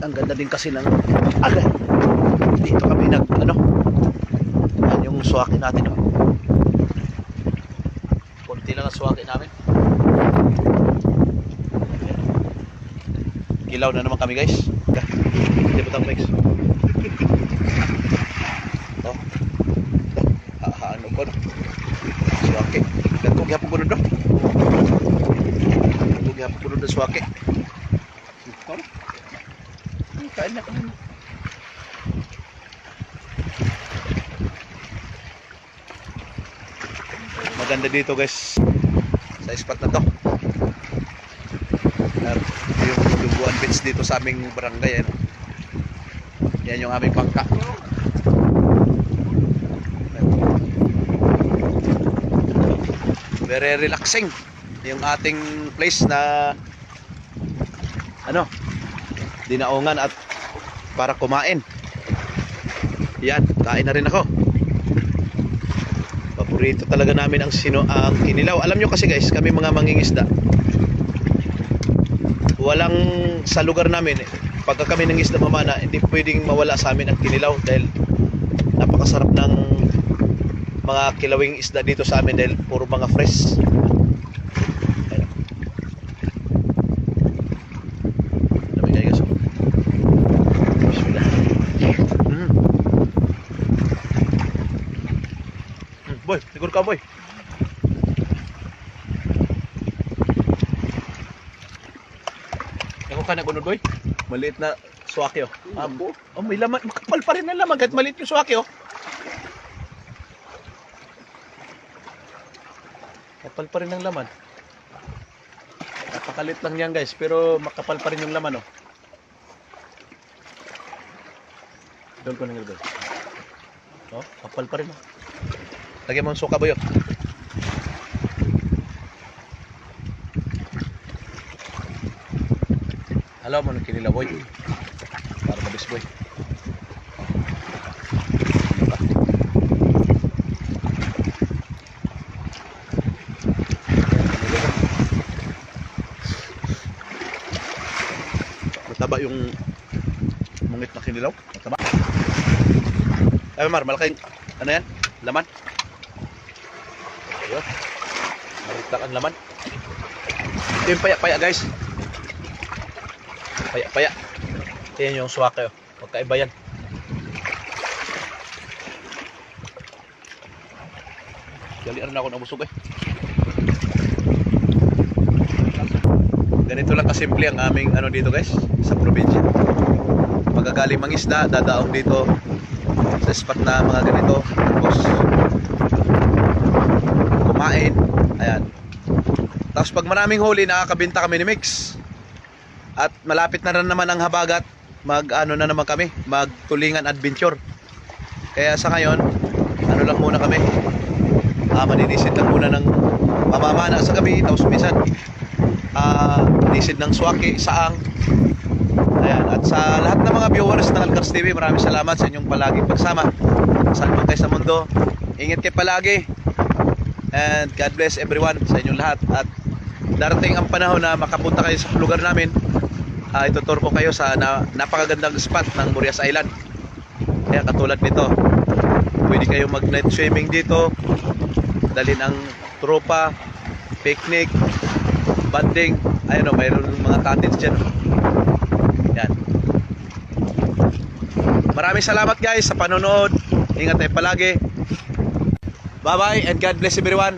Ang ganda din kasi ng agad. Dito kami nag ano. Yan yung suwaki natin, oh. Konti lang ang suwaki namin. Kilaw na naman kami, guys. Hindi ba tayo, ito. Ano ko, no? Suwaki. Ganto gyapon ko no. Ganto gyapon ko no suwaki. Ano? Kain na kami. Maganda dito, guys, sa spot na to. Yung Duguan Beach dito sa aming barangay, ano? Yan yung aming bangka. Very relaxing yung ating place na ano, dinaungan at para kumain. Yan, kain na rin ako. Paborito talaga namin ang kinilaw. Alam nyo kasi, guys, kami mga mangingisda, walang sa lugar namin, pagka kami nangisda mamana, hindi pwedeng mawala sa amin ang kinilaw dahil napakasarap ng mga kilawing isda dito sa amin dahil puro mga fresh. Dami kayo, guys. Bismillah. Boy, siguro ka, boy. Ako ka na gunod, boy. Maliit na suwaki, oh. Oh, may laman. Makapal pa rin ang laman kahit maliit yung suwaki, oh. Kapal pa rin ang laman. Napakalit lang yan, guys, pero makapal pa rin yung laman, oh. Doon ko nang ilagay. Oh, kapal pa rin, oh. Lagyan mo ang suka, boy, oh. Alam mo nang kinila, boy. Para mabis, boy. Mataba yung mungit na kinilaw. Mataba. Ay, Mar, malaking ano yan? Laman. Ayun. Maritak ang laman. Ito yung paya-paya, guys. Paya-paya. Ito yung suwake, oh. Magkaiba yan. Galian na ako ng busog, eh. Ganito lang kasimple ang aming ano dito, guys, sa probinsya. Pagkagaling mangisda, dadaong dito sa spot na mga ganito. Tapos kumain. Ayan. Tapos pag maraming huli, nakakabenta kami ni Mix. At malapit na rin naman ang habagat, mag-ano na naman kami, mag-tulingan adventure. Kaya sa ngayon, ano lang muna kami, maninisid lang muna ng mamamana sa gabi, tapos minsan nisid ng suwaki, saang. Ayan, at sa lahat ng mga viewers ng Alcars TV, maraming salamat sa inyong palaging pagsama. Saan man kayo sa mundo, ingat kayo palagi. And God bless everyone sa inyong lahat. At darating ang panahon na makapunta kayo sa lugar namin, ituturo ko kayo sa napakagandang spot ng Murias Island. Kaya katulad nito, pwede kayo mag night swimming dito, dalhin ang tropa, picnic, banding. Ayun, mayroon mga cottage dyan. Yan. Maraming salamat, guys, sa panonood. Ingat tayo palagi. Bye bye and God bless everyone.